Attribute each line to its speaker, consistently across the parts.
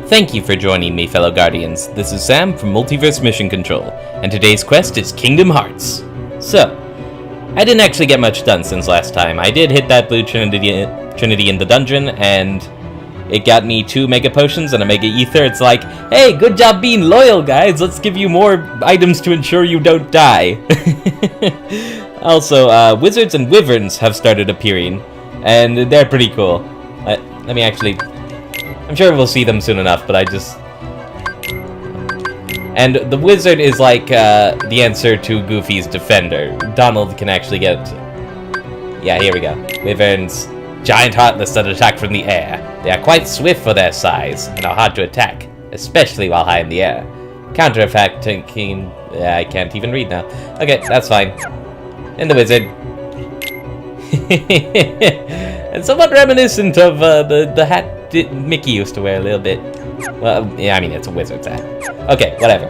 Speaker 1: Thank you for joining me, fellow Guardians. This is Sam from Multiverse Mission Control, and today's quest is Kingdom Hearts. So, I didn't actually get much done since last time. I did hit that blue Trinity in the dungeon, and it got me 2 Mega Potions and a Mega Ether. It's like, hey, good job being loyal, guys. Let's give you more items to ensure you don't die. Also, wizards and wyverns have started appearing, and they're pretty cool. Let me actually... I'm sure we'll see them soon enough, but I just... And the wizard is like the answer to Goofy's defender. Donald can actually get... Yeah, here we go. Wyverns. Giant heartless that attack from the air. They are quite swift for their size, and are hard to attack, especially while high in the air. Counter-attacking... I can't even read now. Okay, that's fine. And the wizard. And somewhat reminiscent of the hat Mickey used to wear a little bit. Well, yeah, I mean, it's a wizard's hat. Okay, whatever.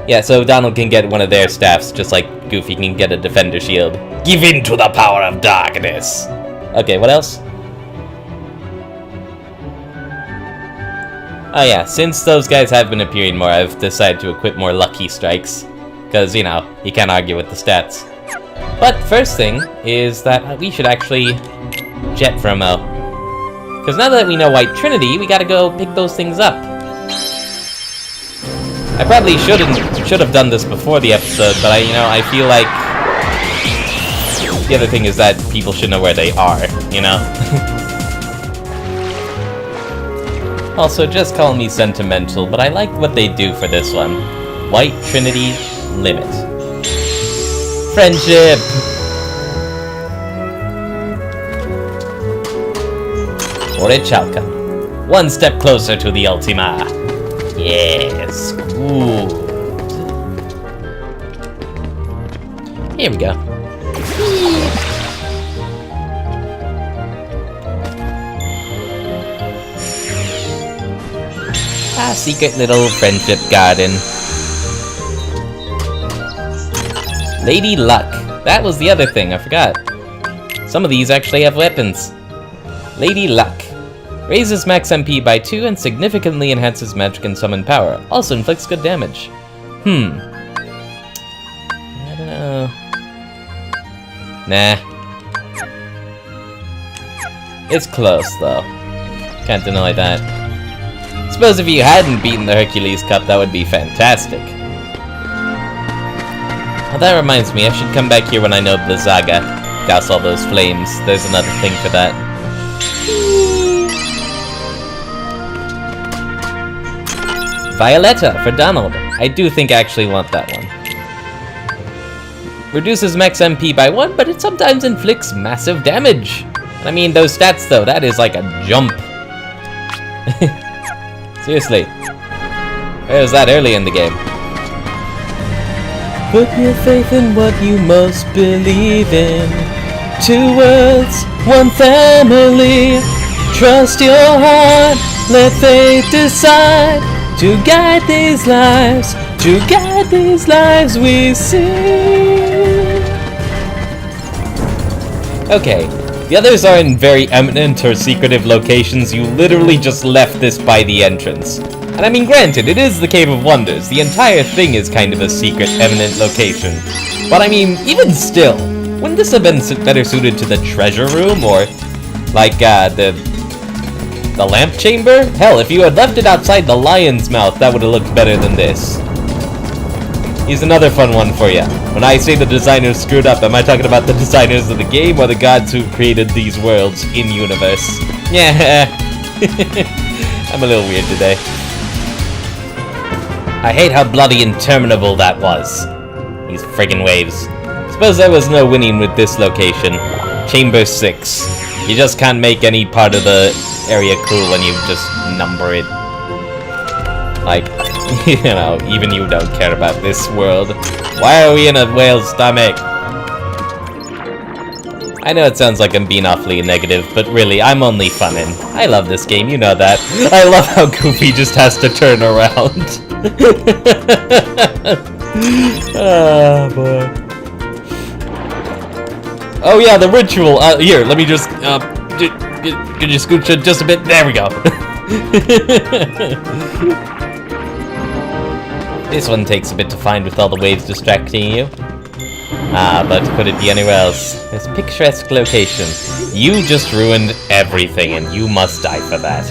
Speaker 1: Yeah, so Donald can get one of their staffs, just like Goofy can get a defender shield. Give in to the power of darkness! Okay, what else? Oh yeah, since those guys have been appearing more, I've decided to equip more lucky strikes. Because, you know, you can't argue with the stats. But first thing is that we should actually jet for a mo. Because now that we know White Trinity, we gotta go pick those things up. I probably should have done this before the episode, but I feel like the other thing is that people should know where they are, you know? Also, just call me sentimental, but I like what they do for this one. White Trinity Limit. Friendship! Or it shall come. One step closer to the Ultima. Yes, good. Here we go. Ah, secret little friendship garden. Lady Luck. That was the other thing, I forgot. Some of these actually have weapons. Lady Luck. Raises max MP by 2 and significantly enhances magic and summon power. Also inflicts good damage. I don't know. Nah. It's close, though. Can't deny that. Suppose if you hadn't beaten the Hercules Cup, that would be fantastic. Well, that reminds me, I should come back here when I know the Zaga. Douse all those flames. There's another thing for that. Violetta for Donald. I do think I actually want that one. Reduces max MP by 1, but it sometimes inflicts massive damage. I mean, those stats though, that is like a jump. Seriously. Where was that early in the game? Put your faith in what you most believe in. 2 worlds, 1 family. Trust your heart, let fate decide. To guide these lives we see. Okay, the others are in very eminent or secretive locations. You literally just left this by the entrance. And I mean, granted, it is the Cave of Wonders. The entire thing is kind of a secret, eminent location. But I mean, even still, wouldn't this have been better suited to the treasure room or, like, the lamp chamber? Hell, if you had left it outside the lion's mouth, that would have looked better than this. Here's another fun one for you. When I say the designers screwed up, am I talking about the designers of the game or the gods who created these worlds in universe? Yeah. I'm a little weird today. I hate how bloody interminable that was. These friggin' waves. Suppose there was no winning with this location. Chamber 6. You just can't make any part of the area cool when you just number it. Like, you know, even you don't care about this world. Why are we in a whale's stomach? I know it sounds like I'm being awfully negative, but really, I'm only funnin'. I love this game, you know that. I love how Goofy just has to turn around. Oh, boy. Oh yeah, the ritual. Here, let me just, could you scooch it just a bit? There we go. This one takes a bit to find with all the waves distracting you. Ah, but could it be anywhere else? This picturesque location. You just ruined everything, and you must die for that.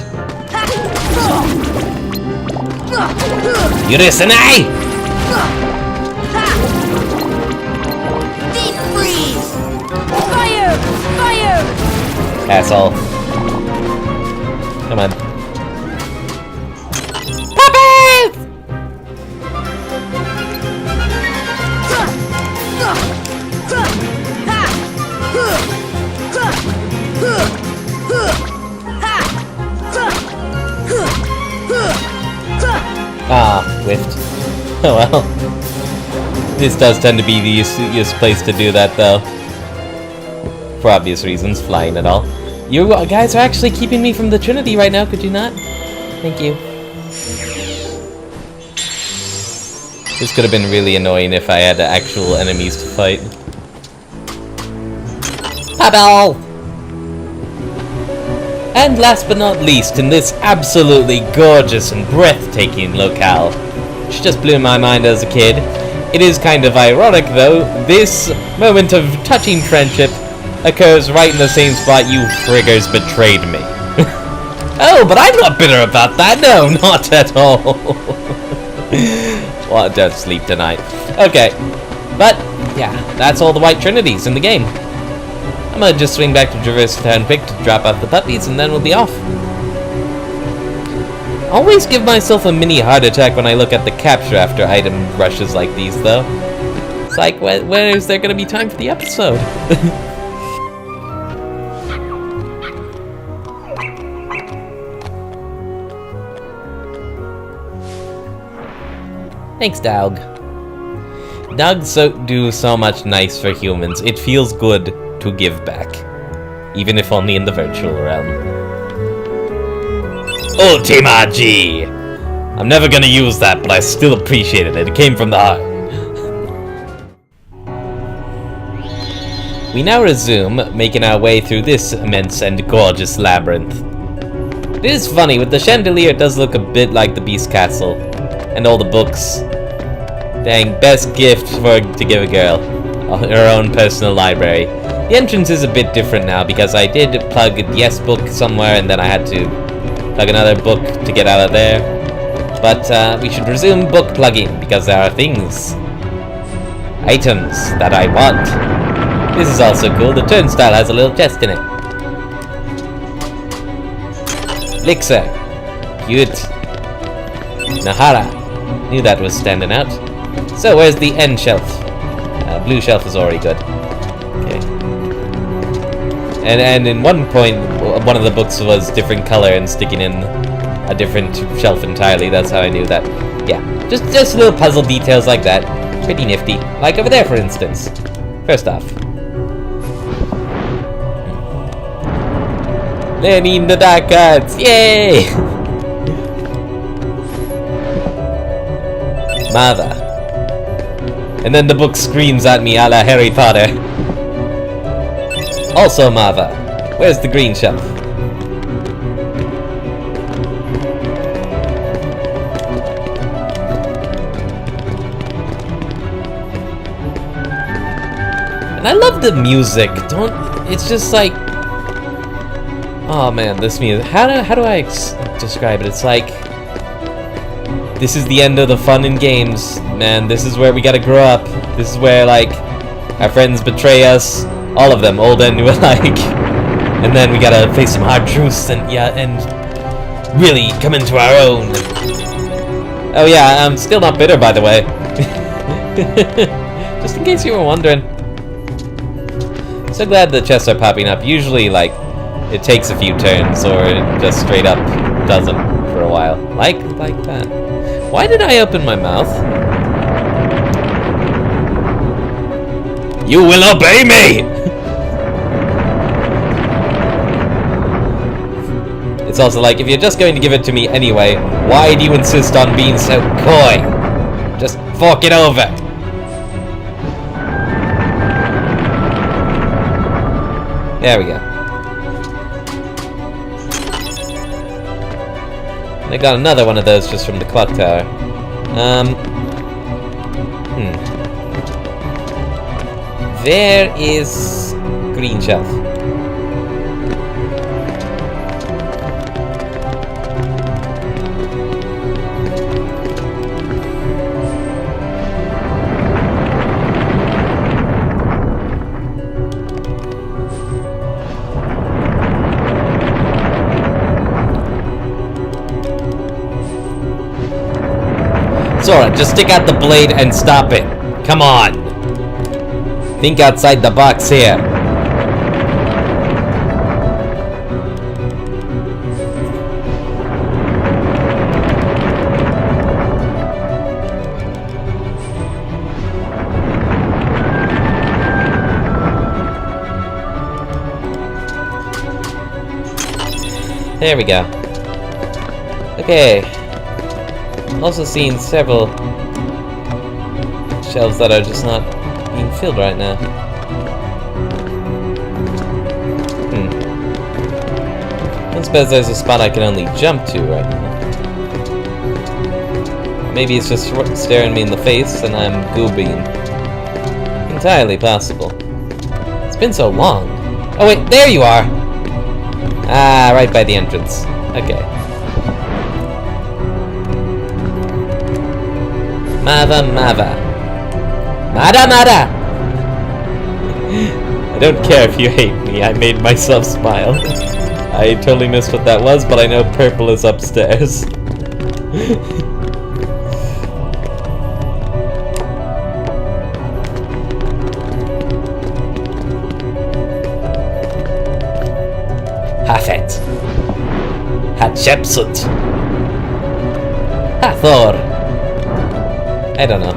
Speaker 1: Yurisane!
Speaker 2: Deep freeze! Fire! Fire!
Speaker 1: Asshole. Come on. Puppies! Ah, whiffed. Oh well. This does tend to be the easiest place to do that, though. For obvious reasons, flying and all. You guys are actually keeping me from the Trinity right now, could you not? Thank you. This could have been really annoying if I had actual enemies to fight. Paddle! And last but not least, in this absolutely gorgeous and breathtaking locale, which just blew my mind as a kid, it is kind of ironic though, this moment of touching friendship occurs right in the same spot you friggers betrayed me. Oh, but I'm not bitter about that, no, not at all. Well, don't sleep tonight. Okay, but yeah, that's all the White Trinities in the game. I'm gonna just swing back to Traverse Town quick to drop off the puppies, and then we'll be off. Always give myself a mini heart attack when I look at the capture after item rushes like these, though. It's like, where is there gonna be time for the episode? Thanks, dog. Dogs do so much nice for humans. It feels good to give back, even if only in the virtual realm. Ultima G! I'm never gonna use that, but I still appreciated it. It came from the heart. We now resume, making our way through this immense and gorgeous labyrinth. It is funny, with the chandelier it does look a bit like the Beast Castle. And all the books. Dang, best gift to give a girl. Her own personal library. The entrance is a bit different now because I did plug a yes book somewhere and then I had to plug another book to get out of there. But we should resume book plugging because there are things, items that I want. This is also cool. The turnstile has a little chest in it. Elixir. Cute. Nahara. Knew that was standing out. So where's the end shelf? Blue shelf is already good. Okay. And in one point, one of the books was different color and sticking in a different shelf entirely. That's how I knew that. Yeah, just little puzzle details like that. Pretty nifty. Like over there, for instance. First off, learning the dark arts. Yay! Mother. And then the book screams at me a la Harry Potter. Also Mava. Where's the green shelf? And I love the music. It's just like, oh man, this music. How do I describe it? It's like, this is the end of the fun in games, man. This is where we gotta grow up. This is where, like, our friends betray us. All of them, old and new alike. And then we gotta face some hard truths and, yeah, and really come into our own. Oh yeah, I'm still not bitter, by the way. Just in case you were wondering. So glad the chests are popping up. Usually, like, it takes a few turns, or it just straight up doesn't for a while. Like that. Why did I open my mouth? You will obey me! It's also like, if you're just going to give it to me anyway, why do you insist on being so coy? Just fork it over. There we go. I got another one of those just from the clock tower. Where is green shelf? Sora, just stick out the blade and stop it. Come on. Think outside the box here. There we go. Okay. Also seen several shelves that are just not being filled right now. I suppose there's a spot I can only jump to right now. Maybe it's just staring me in the face and I'm goobing. Entirely possible. It's been so long. Oh wait, there you are! Ah, right by the entrance. Okay. Mava. Mada! I don't care if you hate me, I made myself smile. I totally missed what that was, but I know purple is upstairs. Hafet. Hatshepsut. Hathor. I don't know.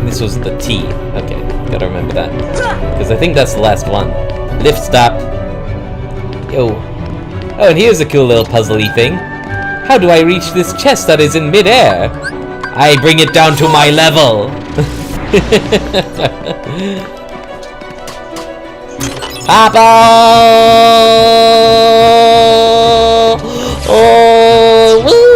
Speaker 1: This was the T. Okay, gotta remember that. Because I think that's the last one. Lift stop. Yo. Oh, and here's a cool little puzzly thing. How do I reach this chest that is in midair? I bring it down to my level. Papa! Oh, woo!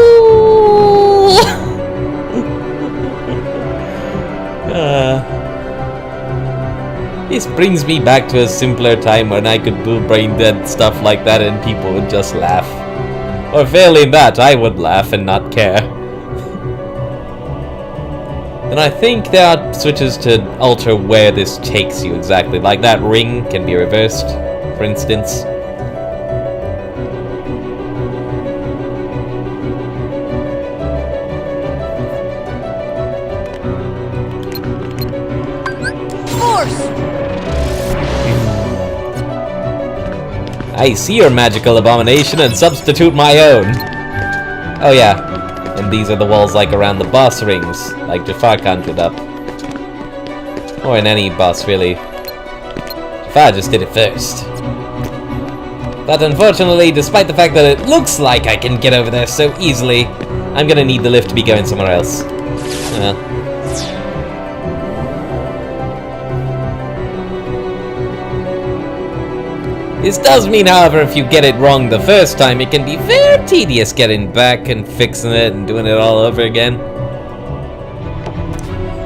Speaker 1: This brings me back to a simpler time when I could do brain dead stuff like that and people would just laugh. Or failing that, I would laugh and not care. And I think there are switches to alter where this takes you exactly. Like that ring can be reversed, for instance. I see your magical abomination and substitute my own. Oh yeah, and these are the walls like around the boss rings, like Jafar conjured up. Or in any boss, really. Jafar just did it first. But unfortunately, despite the fact that it looks like I can get over there so easily, I'm gonna need the lift to be going somewhere else. Well. This does mean, however, if you get it wrong the first time, it can be very tedious getting back and fixing it and doing it all over again.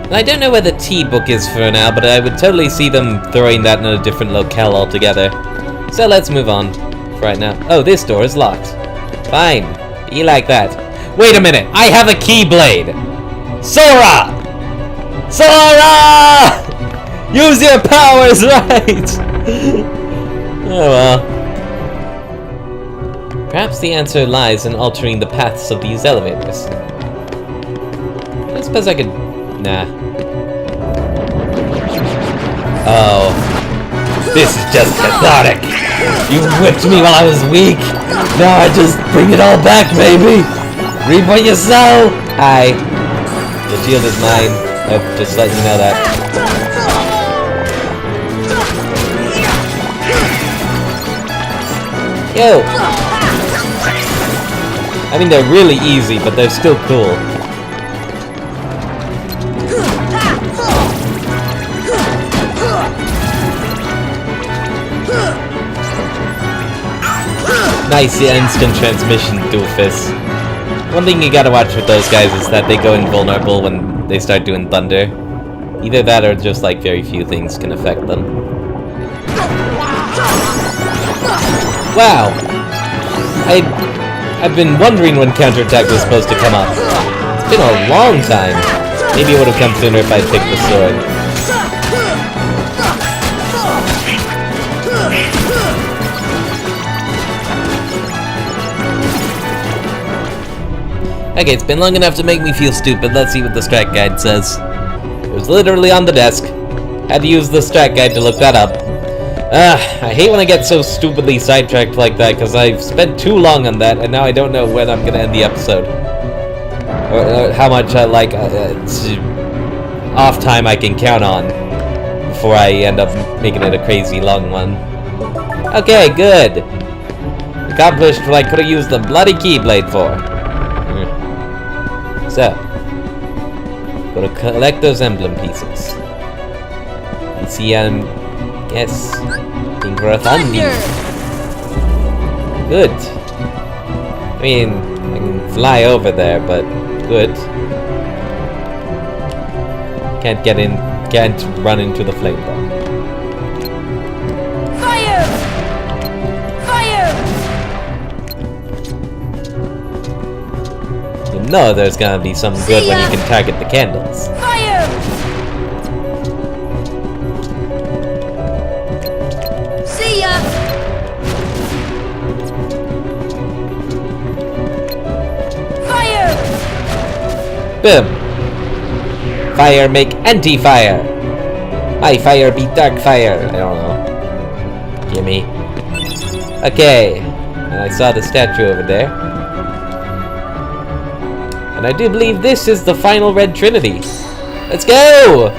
Speaker 1: And I don't know where the T-book is for now, but I would totally see them throwing that in a different locale altogether. So let's move on for right now. Oh, this door is locked. Fine. Be like that. Wait a minute, I have a Keyblade! Sora! Sora! Use your powers right! Oh well. Perhaps the answer lies in altering the paths of these elevators. I suppose I could... Nah. Oh. This is just cathartic! You whipped me while I was weak! Now I just bring it all back, baby! Reap what you sow! Hi. The shield is mine. Oh, just letting you know that. Yo! I mean, they're really easy, but they're still cool. Nice instant transmission, doofus. One thing you gotta watch with those guys is that they go invulnerable when they start doing thunder. Either that or just like very few things can affect them. Wow! I've been wondering when counterattack was supposed to come up. It's been a long time. Maybe it would have come sooner if I'd picked the sword. Okay, it's been long enough to make me feel stupid. Let's see what the strat guide says. It was literally on the desk. Had to use the strat guide to look that up. I hate when I get so stupidly sidetracked like that, because I've spent too long on that, and now I don't know when I'm going to end the episode. Or how much off time I can count on before I end up making it a crazy long one. Okay, good. Accomplished what I could have used the bloody Keyblade for. So, gotta collect those emblem pieces. You see, yes, looking for a thunder. Good. I mean, I can fly over there, but good. Can't run into the flame though.
Speaker 2: Fire! Fire!
Speaker 1: You know there's gonna be some good when you can target the candles.
Speaker 2: Fire! See ya! Fire!
Speaker 1: Boom! Fire make anti-fire! My fire be dark fire! I don't know. Gimme. Okay. And I saw the statue over there. And I do believe this is the final Red Trinity. Let's go!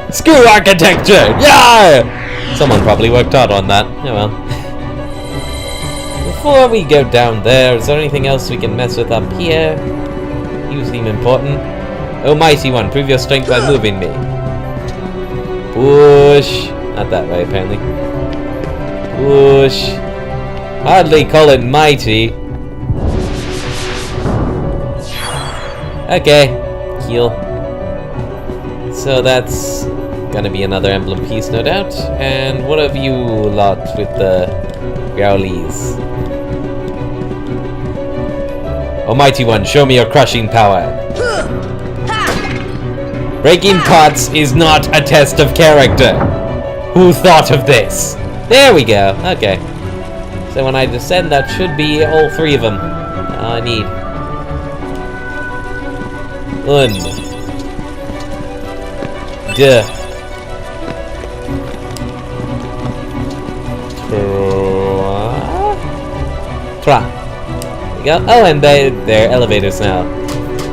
Speaker 1: Screw architecture! Yeah! Someone probably worked hard on that. Oh well. Before we go down there, is there anything else we can mess with up here? You seem important. Oh, mighty one, prove your strength by moving me. Push. Not that way, apparently. Push. Hardly call it mighty. Okay. Heal. So that's gonna be another emblem piece, no doubt. And what have you lot with the growlies? Almighty one, show me your crushing power. Breaking pots is not a test of character. Who thought of this? There we go. Okay. So when I descend, that should be all three of them. All I need. Un. Duh. Tra. There we go. Oh, and they're elevators now.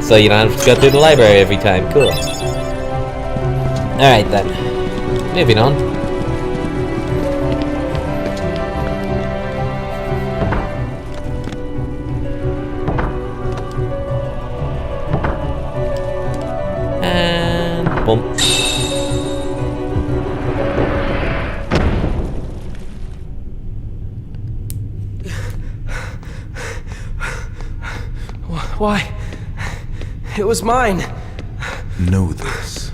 Speaker 1: So you don't have to go through the library every time. Cool. Alright then. Moving on. And boom.
Speaker 3: Why? It was mine.
Speaker 4: Know this.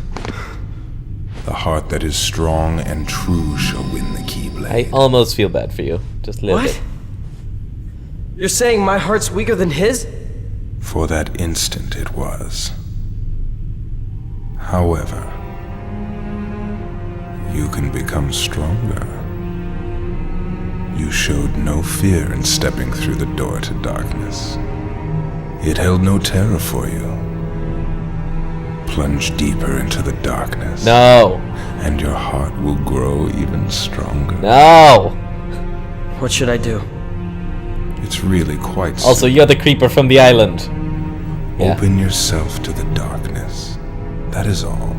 Speaker 4: The heart that is strong and true shall win the Keyblade.
Speaker 1: I almost feel bad for you. Just a little bit.
Speaker 3: You're saying my heart's weaker than his?
Speaker 4: For that instant it was. However, you can become stronger. You showed no fear in stepping through the door to darkness. It held no terror for you. Plunge deeper into the darkness.
Speaker 1: No.
Speaker 4: And your heart will grow even stronger.
Speaker 1: No.
Speaker 3: What should I do?
Speaker 4: It's really quite simple.
Speaker 1: Also, you're the creeper from the island. Yeah.
Speaker 4: Open yourself to the darkness. That is all.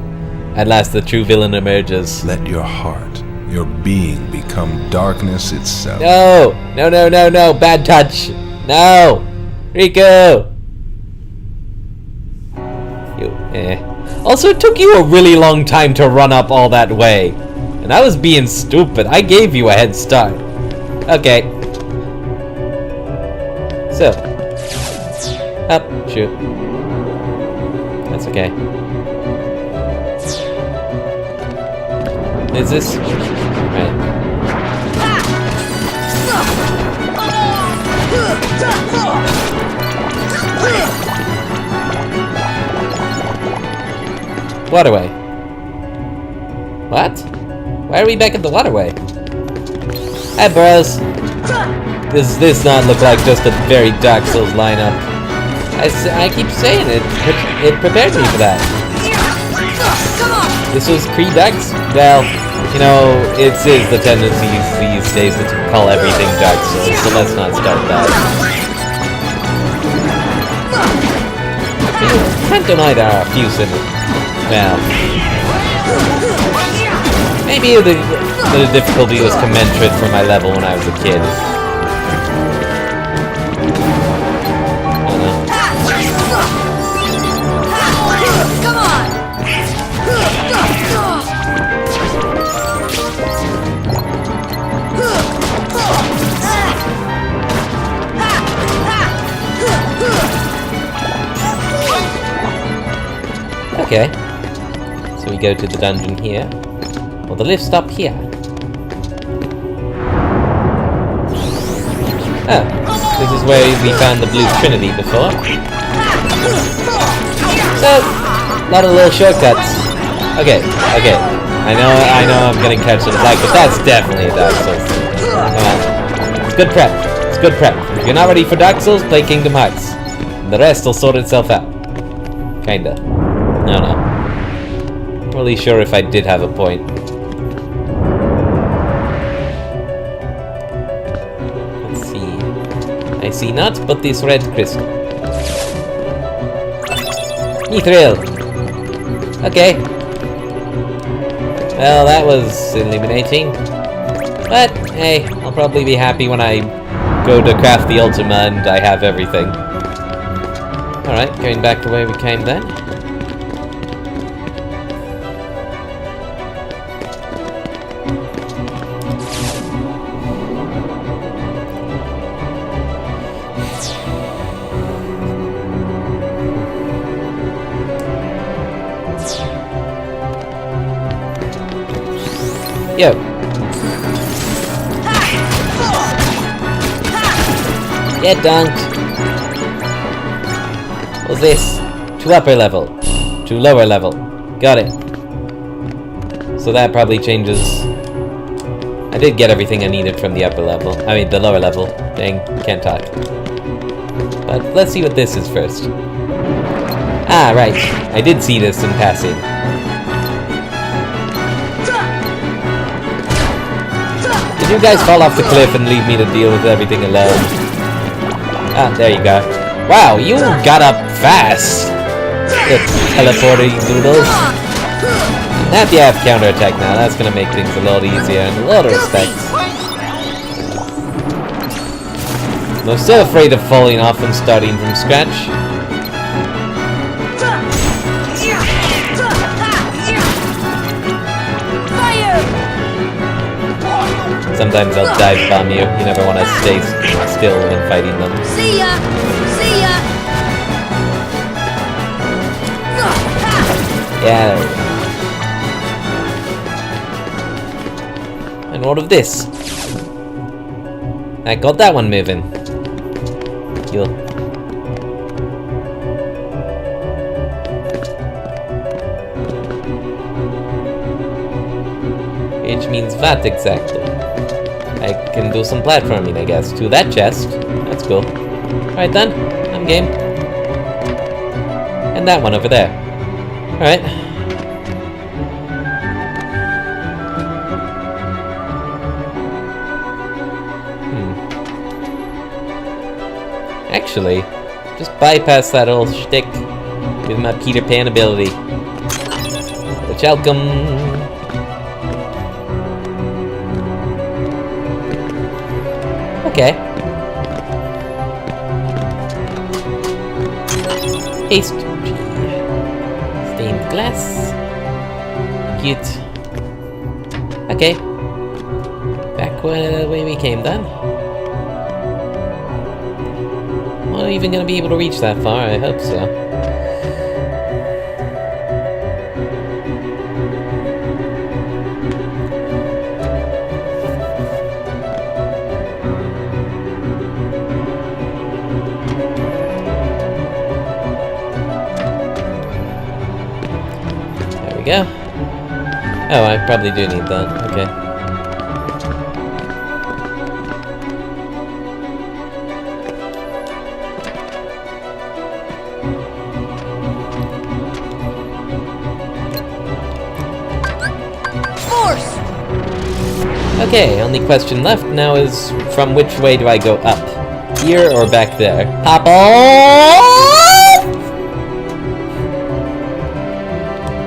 Speaker 1: At last, the true villain emerges.
Speaker 4: Let your heart, your being, become darkness itself.
Speaker 1: No. No, no, no, no. Bad touch. No. Rico. Also, it took you a really long time to run up all that way. And I was being stupid. I gave you a head start. Okay. So. Up, shoot. That's okay. Is this? Right. Waterway. What? Why are we back at the waterway? Hey, bros. Does this not look like just a very Dark Souls lineup? I keep saying it. It prepared me for that. This was Redux? Well, you know, it is the tendency these days to call everything Dark Souls, so let's not start that. You can't deny there are a few similar. Well, maybe the difficulty was commensurate for my level when I was a kid. I don't know.
Speaker 2: Come on!
Speaker 1: Okay. So we go to the dungeon here. Well, the lift stop here. Oh, this is where we found the Blue Trinity before. So, a lot of little shortcuts. Okay. I know I'm getting catch on the back, but that's definitely a Dark Souls thing. Come on. It's good prep. If you're not ready for Dark Souls, play Kingdom Hearts. And the rest will sort itself out. Kinda. I don't know. Not really sure if I did have a point. Let's see. I see not but this red crystal. Mithril! Okay. Well, that was illuminating. But, hey, I'll probably be happy when I go to craft the Ultima and I have everything. Alright, going back the way we came then. Yo. Get dunked. What's this? To upper level. To lower level. Got it. So that probably changes. I did get everything I needed from the upper level. I mean, the lower level. Dang, can't talk. But let's see what this is first. Ah, right. I did see this in passing. Did you guys fall off the cliff and leave me to deal with everything alone? Ah, there you go. Wow, you got up fast! You teleporting doodles. Now you have counterattack now, that's gonna make things a lot easier in a lot of respects. I'm still afraid of falling off and starting from scratch. Sometimes they'll dive bomb you. You never want to stay still when fighting them.
Speaker 2: See ya!
Speaker 1: Yeah. And what of this? I got that one moving. Cool. Which means what exactly? I can do some platforming, I guess. To that chest. That's cool. Alright then, I'm game. And that one over there. Alright. Actually, just bypass that old shtick with my Peter Pan ability. Which welcome. Okay. Haste. Stained glass. Cute. Okay. Back where we came then. What I even gonna be able to reach that far? I hope so. There we go. Oh, I probably do need that. Okay. Okay, only question left now is from which way do I go up? Here or back there? Pop off!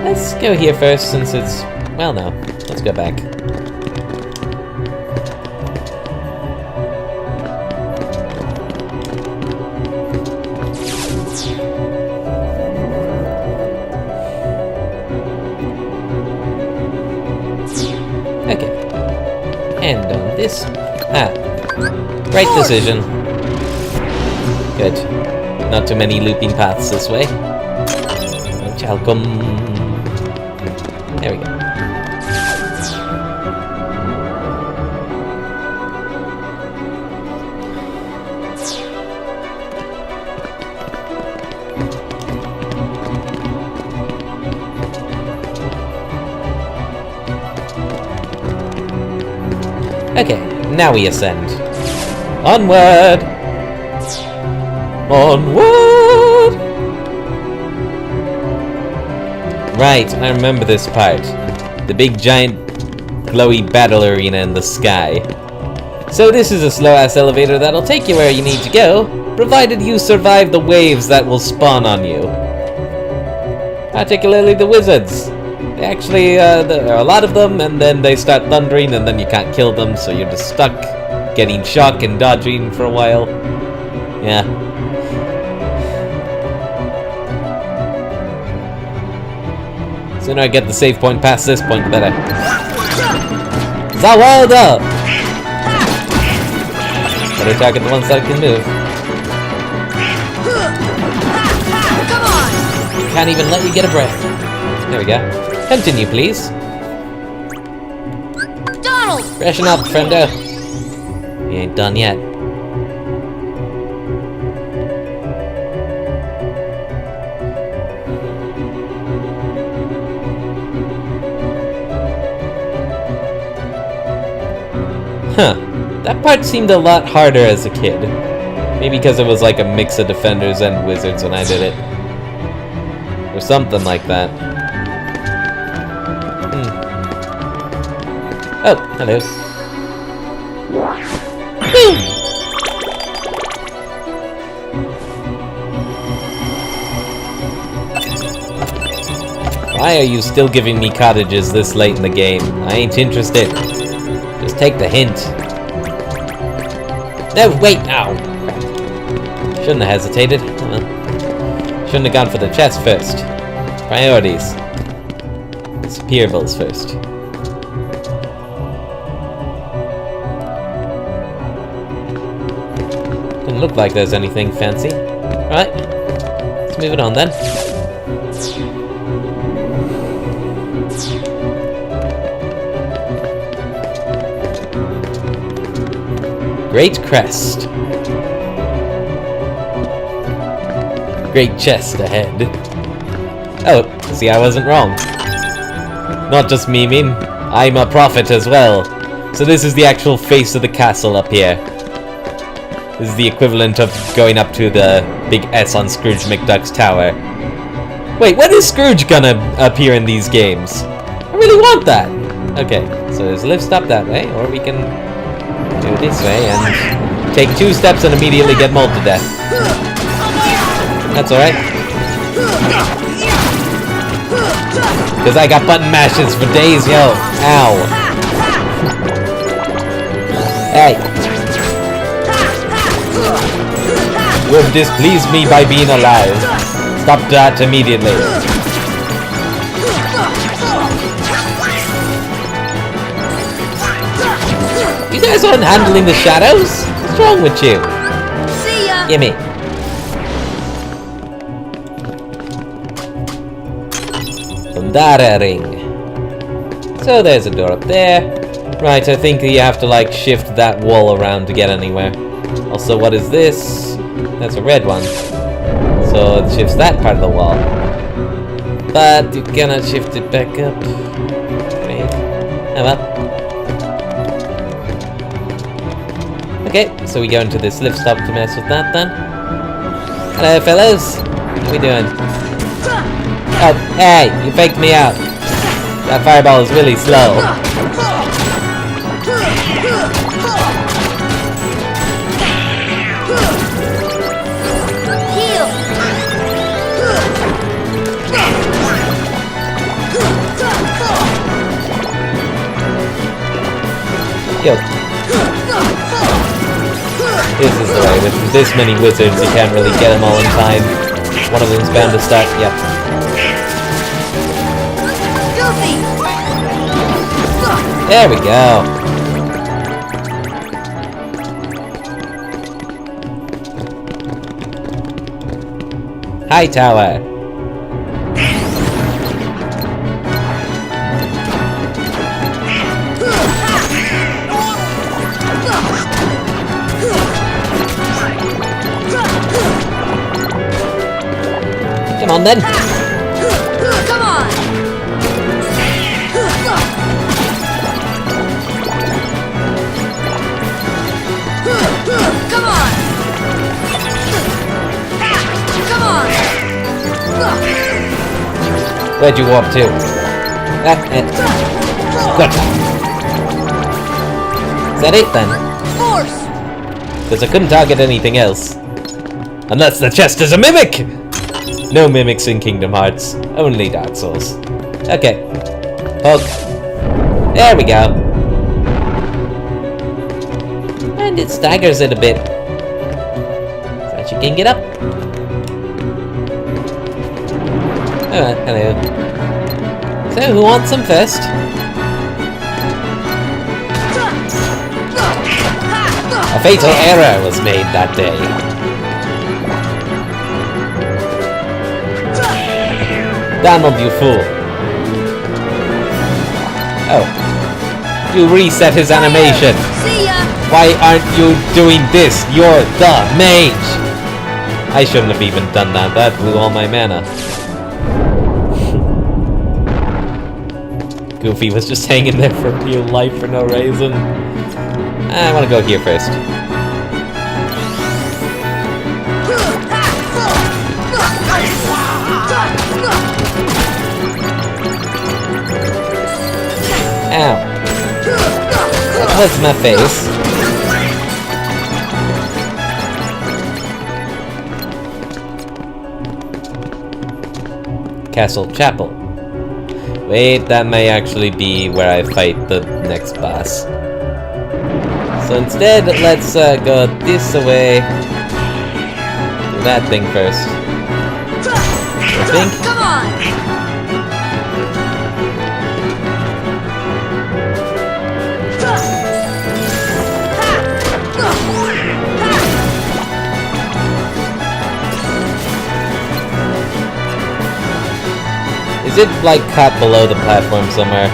Speaker 1: Let's go here first since it's... well, no. Let's go back. Okay. And on this... right decision. Good. Not too many looping paths this way. Welcome. There we go. Okay, now we ascend. Onward! Onward! Right, I remember this part. The big giant glowy battle arena in the sky. So this is a slow-ass elevator that'll take you where you need to go, provided you survive the waves that will spawn on you. Particularly the wizards. They actually, there are a lot of them, and then they start thundering, and then you can't kill them, so you're just stuck, getting shock and dodging for a while. Yeah. Sooner I get the save point past this point, the better. Zawada! Better target the ones that can move. Can't even let you get a breath. There we go. Continue, please.
Speaker 2: Donald!
Speaker 1: Freshen up, friendo. You ain't done yet. Huh. That part seemed a lot harder as a kid. Maybe because it was like a mix of defenders and wizards when I did it. Or something like that. Oh, hello. Why are you still giving me cottages this late in the game? I ain't interested. Just take the hint. No, wait, ow! Shouldn't have hesitated. Shouldn't have gone for the chest first. Priorities. Spearables first. Doesn't look like there's anything fancy. Right, let's move it on then. Great crest. Great chest ahead. Oh, see, I wasn't wrong. Not just memeing, I'm a prophet as well. So this is the actual face of the castle up here. This is the equivalent of going up to the big S on Scrooge McDuck's tower. Wait, when is Scrooge gonna appear in these games? I really want that! Okay, so there's a lift stop that way, or we can do it this way and take 2 steps and immediately get mauled to death. That's alright. Because I got button mashes for days, yo. Ow. Hey. You have displeased me by being alive. Stop that immediately. You guys aren't handling the shadows? What's wrong with you?
Speaker 2: See ya!
Speaker 1: Gimme. Pandara ring. So there's a door up there. Right, I think you have to like shift that wall around to get anywhere. Also, what is this? That's a red one. So it shifts that part of the wall. But you cannot shift it back up. Great. Oh well. Okay, so we go into this lift stop to mess with that then. Hello fellas. How we doing? Oh, hey, you faked me out. That fireball is really slow.
Speaker 2: Heal.
Speaker 1: Yo. This is the way. With this many wizards, you can't really get them all in time. One of them's bound to start. Yep. There we go. High tower. Come on then.
Speaker 2: Come on. Come on. Come on.
Speaker 1: Where'd you warp to? Good. Is that it then?
Speaker 2: Force.
Speaker 1: Because I couldn't target anything else. Unless the chest is a mimic! No mimics in Kingdom Hearts. Only Dark Souls. Okay. Poke. There we go. And it staggers it a bit. So that you can get up. Alright, hello. So, who wants some first? A fatal error was made that day. Donald, you fool. Oh. You reset his animation.
Speaker 2: See ya.
Speaker 1: Why aren't you doing this? You're the mage! I shouldn't have even done that. That blew all my mana. Goofy was just hanging there for real life for no reason. I want to go here first. Ow. That hurts my face. Castle Chapel. Wait, that may actually be where I fight the next boss. So instead, let's go this way. Do that thing first. I think.
Speaker 2: Come on.
Speaker 1: Is it like caught below the platform somewhere?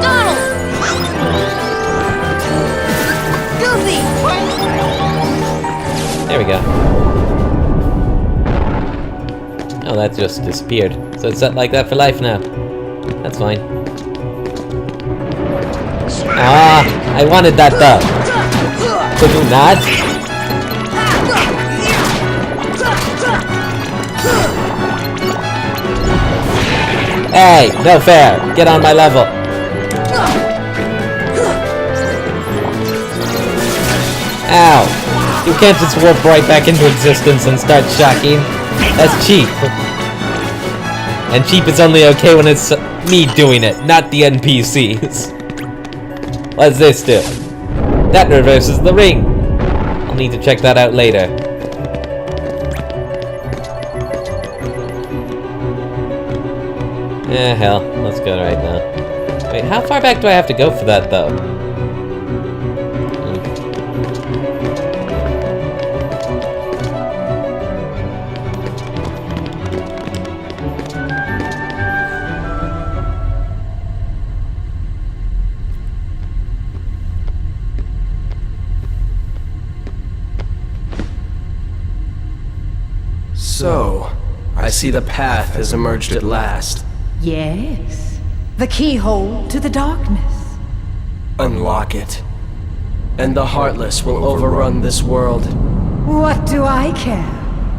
Speaker 2: Donald. Goofy.
Speaker 1: There we go. Oh, that just disappeared. So it's set like that for life now. That's fine. Ah, I wanted that though. Could you not? Hey, no fair. Get on my level. Ow. You can't just warp right back into existence and start shocking. That's cheap. And cheap is only okay when it's me doing it, not the NPCs. What's this do? That reverses the ring. I'll need to check that out later. Eh, hell. Let's go right now. Wait, how far back do I have to go for that, though?
Speaker 3: So, I see the path has emerged at last.
Speaker 5: Yes. The keyhole to the darkness.
Speaker 3: Unlock it. And the Heartless will overrun this world.
Speaker 5: What do I care?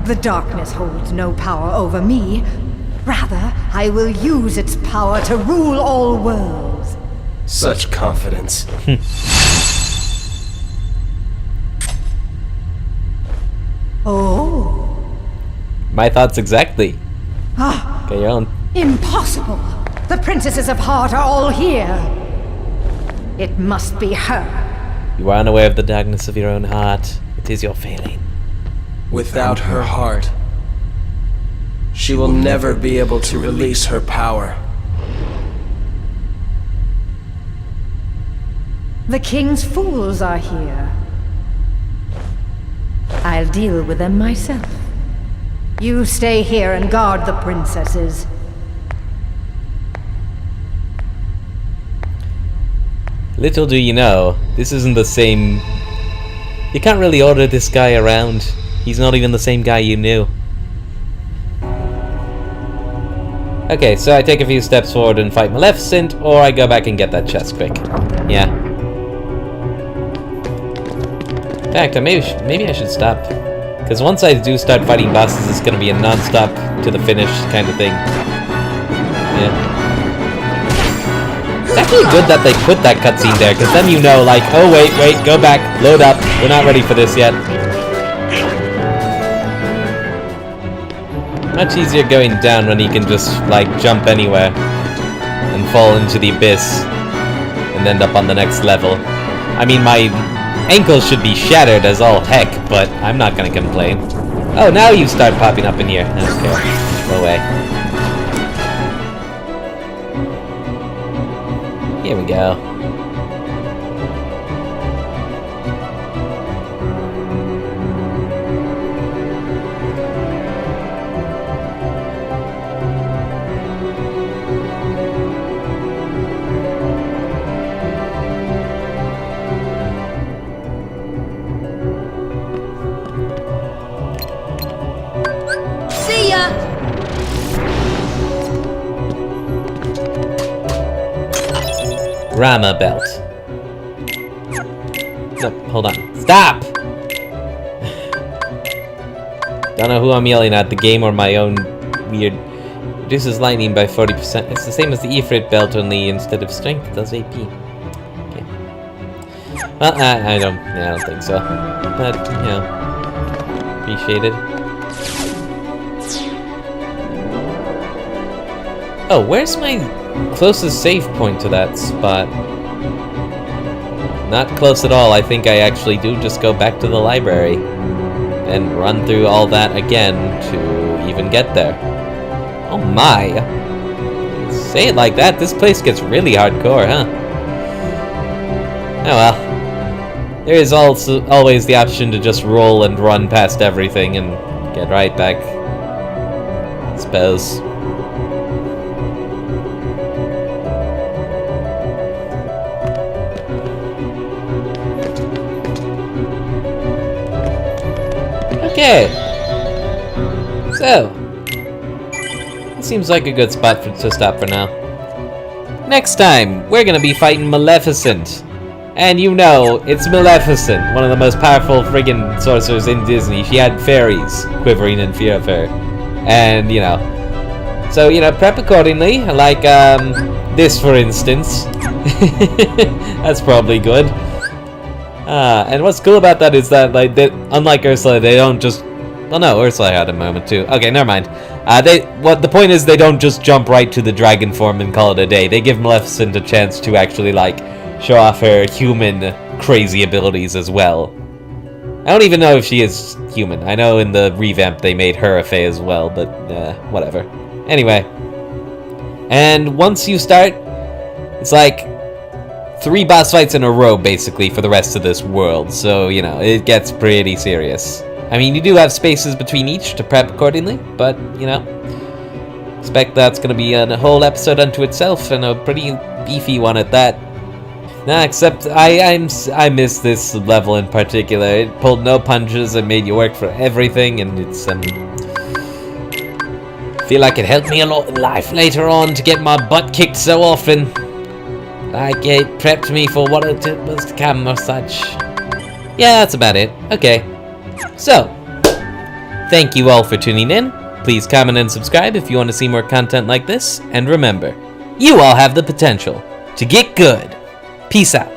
Speaker 5: The darkness holds no power over me. Rather, I will use its power to rule all worlds.
Speaker 3: Such confidence.
Speaker 5: Oh.
Speaker 1: My thoughts exactly.
Speaker 5: Ah,
Speaker 1: Okay, your own.
Speaker 5: impossible. The princesses of heart are all here. It must be her.
Speaker 1: You are unaware of the darkness of your own heart. It is your failing.
Speaker 3: Without her heart, she will never be able to release her power.
Speaker 5: The king's fools are here. I'll deal with them myself. You stay here and guard the princesses.
Speaker 1: Little do you know, this isn't the same... You can't really order this guy around. He's not even the same guy you knew. Okay, so I take a few steps forward and fight Maleficent, or I go back and get that chest quick. Yeah. In fact, maybe I should stop. Because once I do start fighting bosses, it's going to be a non-stop to the finish kind of thing. Yeah. It's actually good that they put that cutscene there, because then you know, like, oh wait, go back, load up, we're not ready for this yet. Much easier going down when you can just, like, jump anywhere and fall into the abyss and end up on the next level. I mean, my ankles should be shattered as all heck, but I'm not gonna complain. Oh, now you start popping up in here. Okay, go away. Here we go.
Speaker 2: See ya!
Speaker 1: Rama belt. No, hold on. Stop! Don't know who I'm yelling at, the game or my own weird... Reduces lightning by 40%. It's the same as the Ifrit belt, only instead of strength, it does AP. Okay. Well, I don't think so. But, you know, appreciated. Oh, where's my closest save point to that spot? Not close at all. I think I actually do just go back to the library and run through all that again to even get there. Oh my! Say it like that, this place gets really hardcore, huh? Oh well. There is also always the option to just roll and run past everything and get right back, I suppose. Okay, so it seems like a good spot to stop for now. Next time, we're gonna be fighting Maleficent, and you know it's Maleficent, one of the most powerful friggin' sorcerers in Disney. She had fairies quivering in fear of her, and you know, so you know, prep accordingly. Like this, for instance. That's probably good. And what's cool about that is that, like, unlike Ursula, they don't just... Well, no, Ursula had a moment, too. Okay, never mind. The point is they don't just jump right to the dragon form and call it a day. They give Maleficent a chance to actually, like, show off her human crazy abilities as well. I don't even know if she is human. I know in the revamp they made her a fae as well, but, whatever. Anyway. And once you start, it's like 3 boss fights in a row, basically, for the rest of this world. So, you know, it gets pretty serious. I mean, you do have spaces between each to prep accordingly, but, you know, expect that's going to be a whole episode unto itself, and a pretty beefy one at that. Nah, except I miss this level in particular. It pulled no punches and made you work for everything, and it's, Feel like it helped me a lot in life later on to get my butt kicked so often. Like it prepped me for what it was to come or such. Yeah, that's about it. Okay. So, thank you all for tuning in. Please comment and subscribe if you want to see more content like this. And remember, you all have the potential to get good. Peace out.